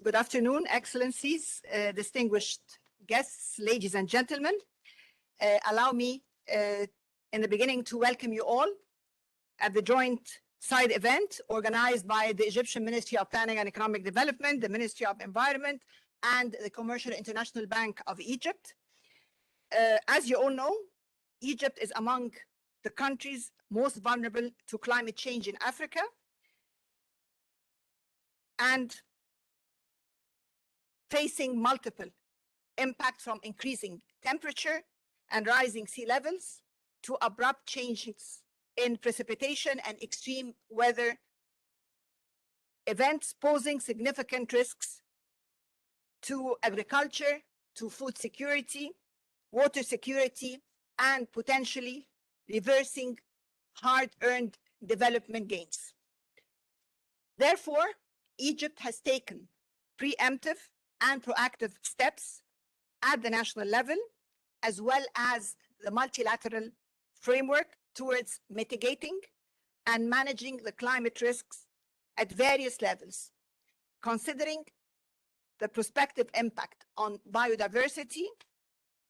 Good afternoon, Excellencies, distinguished guests, ladies and gentlemen. Allow me in the beginning to welcome you all at the joint side event organized by the Egyptian Ministry of Planning and Economic Development, the Ministry of Environment, and the Commercial International Bank of Egypt. As you all know, Egypt is among the countries most vulnerable to climate change in Africa, and facing multiple impacts from increasing temperature and rising sea levels to abrupt changes in precipitation and extreme weather events, posing significant risks to agriculture, to food security, water security, and potentially reversing hard-earned development gains. Therefore, Egypt has taken preemptive and proactive steps at the national level, as well as the multilateral framework towards mitigating and managing the climate risks at various levels, considering the prospective impact on biodiversity,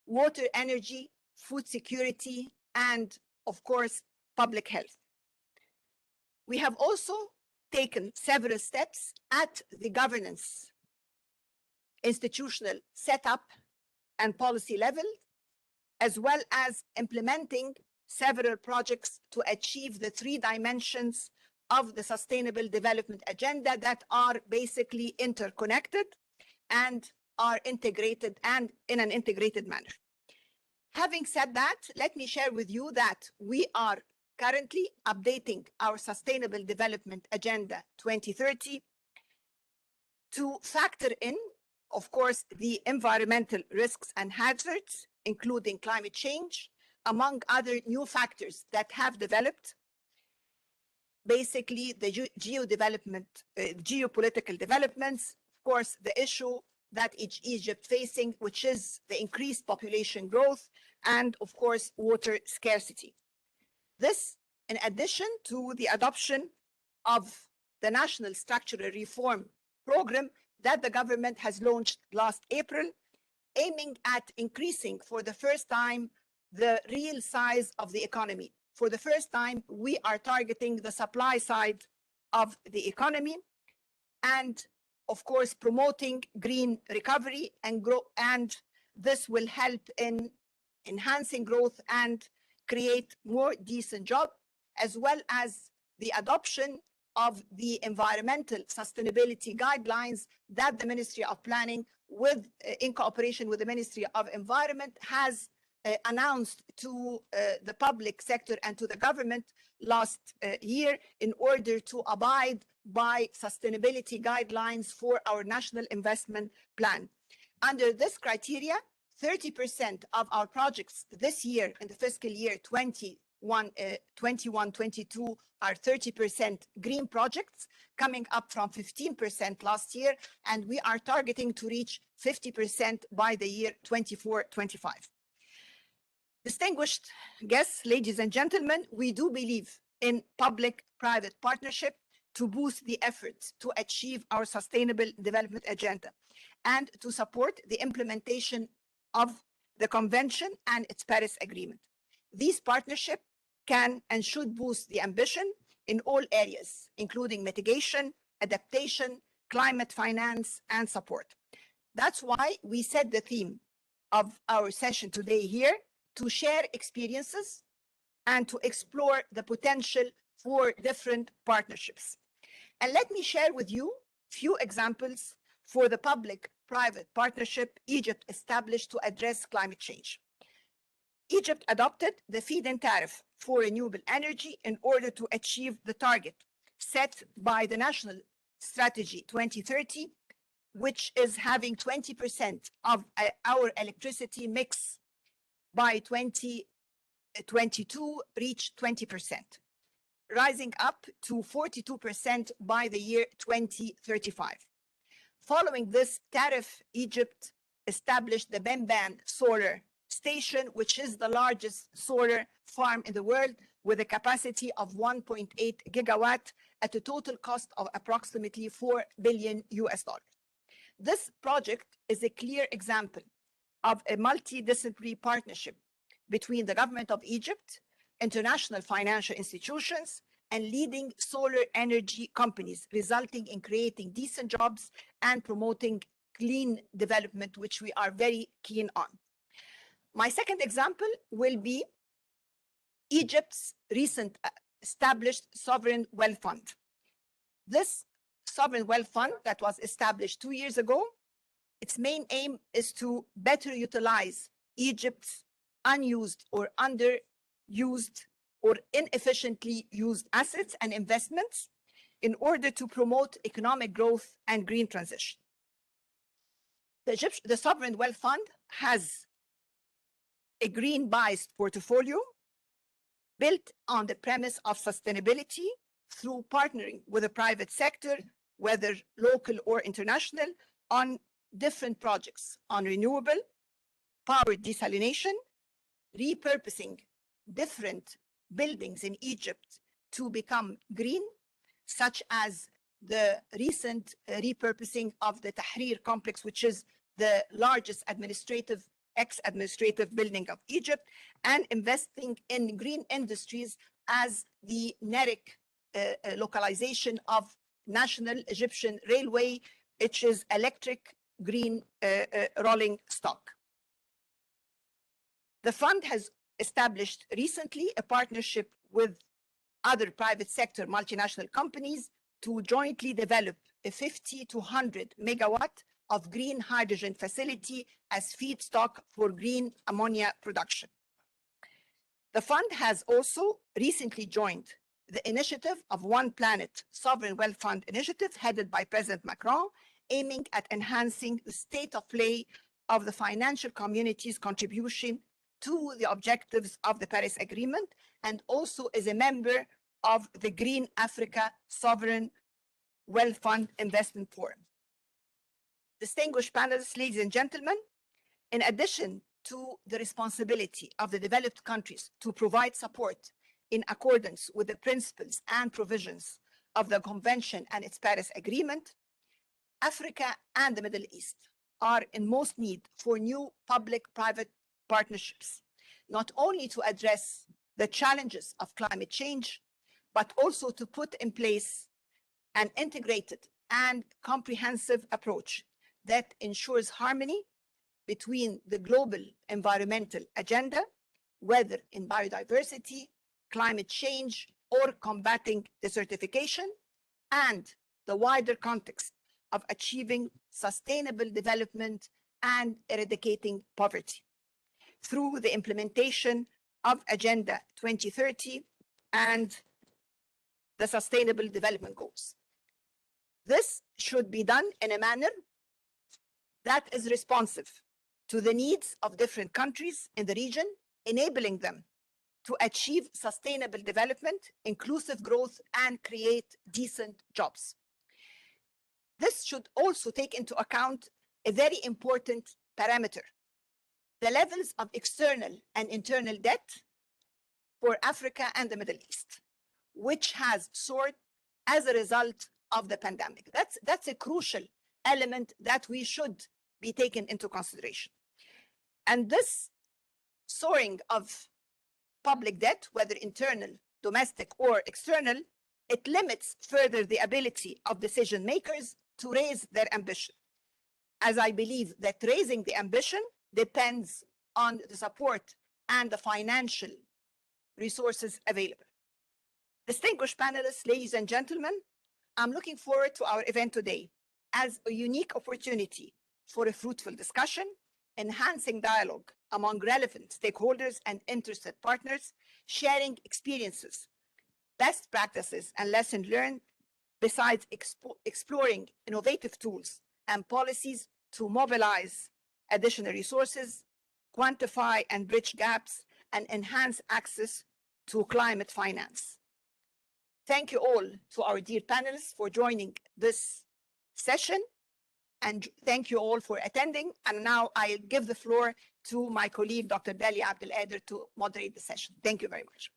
water, energy, food security, and of course, public health. We have also taken several steps at the governance, institutional setup and policy level, as well as implementing several projects to achieve the 3 dimensions of the Sustainable Development Agenda that are basically interconnected and are integrated and in an integrated manner. Having said that, let me share with you that we are currently updating our Sustainable Development Agenda 2030 to factor in, of course, the environmental risks and hazards, including climate change, among other new factors that have developed. Basically, the geopolitical developments, of course, the issue that Egypt facing, which is the increased population growth, and of course, water scarcity. This, in addition to the adoption of the National Structural Reform Program that the government has launched last April, aiming at increasing for the first time the real size of the economy. For the first time, we are targeting the supply side of the economy and, of course, promoting green recovery and growth, and this will help in enhancing growth and create more decent jobs, as well as the adoption of the environmental sustainability guidelines that the Ministry of Planning, in cooperation with the Ministry of Environment, has announced to the public sector and to the government last year in order to abide by sustainability guidelines for our national investment plan. Under this criteria, 30% of our projects this year in the fiscal year 21-22 are 30% green projects, coming up from 15% last year, and we are targeting to reach 50% by the year 24-25. Distinguished guests, ladies and gentlemen, we do believe in public-private partnership to boost the efforts to achieve our Sustainable Development Agenda and to support the implementation of the Convention and its Paris Agreement. These partnerships can and should boost the ambition in all areas, including mitigation, adaptation, climate finance, and support. That's why we set the theme of our session today here to share experiences and to explore the potential for different partnerships. And let me share with you a few examples for the public-private partnership Egypt established to address climate change. Egypt adopted the feed-in tariff for renewable energy in order to achieve the target set by the National Strategy 2030, which is having 20% of our electricity mix by 2022 reach 20%, rising up to 42% by the year 2035. Following this tariff, Egypt established the Benban solar station, which is the largest solar farm in the world with a capacity of 1.8 gigawatt at a total cost of approximately $4 billion. This project is a clear example of a multidisciplinary partnership between the government of Egypt, international financial institutions, and leading solar energy companies, resulting in creating decent jobs and promoting clean development, which we are very keen on. My second example will be Egypt's recent established Sovereign Wealth Fund. This Sovereign Wealth Fund that was established 2 years ago, its main aim is to better utilize Egypt's unused or underused or inefficiently used assets and investments in order to promote economic growth and green transition. The Sovereign Wealth Fund has a green-biased portfolio built on the premise of sustainability through partnering with the private sector, whether local or international, on different projects on renewable, power desalination, repurposing different buildings in Egypt to become green, such as the recent repurposing of the Tahrir complex, which is the largest ex-administrative building of Egypt, and investing in green industries as the NERIC localization of National Egyptian Railway, which is electric green rolling stock. The fund has established recently a partnership with other private sector multinational companies to jointly develop a 50 to 100 megawatt of green hydrogen facility as feedstock for green ammonia production. The fund has also recently joined the initiative of One Planet Sovereign Wealth Fund initiative headed by President Macron, aiming at enhancing the state of play of the financial community's contribution to the objectives of the Paris Agreement, and also is a member of the Green Africa Sovereign Wealth Fund Investment Forum. Distinguished panelists, ladies and gentlemen, in addition to the responsibility of the developed countries to provide support in accordance with the principles and provisions of the Convention and its Paris Agreement, Africa and the Middle East are in most need for new public-private partnerships, not only to address the challenges of climate change, but also to put in place an integrated and comprehensive approach that ensures harmony between the global environmental agenda, whether in biodiversity, climate change, or combating desertification, and the wider context of achieving sustainable development and eradicating poverty through the implementation of Agenda 2030 and the Sustainable Development Goals. This should be done in a manner that is responsive to the needs of different countries in the region, enabling them to achieve sustainable development, inclusive growth, and create decent jobs. This should also take into account a very important parameter: the levels of external and internal debt for Africa and the Middle East, which has soared as a result of the pandemic. That's a crucial element that we should be taken into consideration. And this soaring of public debt, whether internal, domestic, or external, it limits further the ability of decision makers to raise their ambition, as I believe that raising the ambition depends on the support and the financial resources available. Distinguished panelists, ladies and gentlemen, I'm looking forward to our event today as a unique opportunity for a fruitful discussion, enhancing dialogue among relevant stakeholders and interested partners, sharing experiences, best practices, and lessons learned, besides exploring innovative tools and policies to mobilize additional resources, quantify and bridge gaps, and enhance access to climate finance. Thank you all to our dear panelists for joining this session, and thank you all for attending. And now I give the floor to my colleague, Dr. Dalia Abdelkader, to moderate the session. Thank you very much.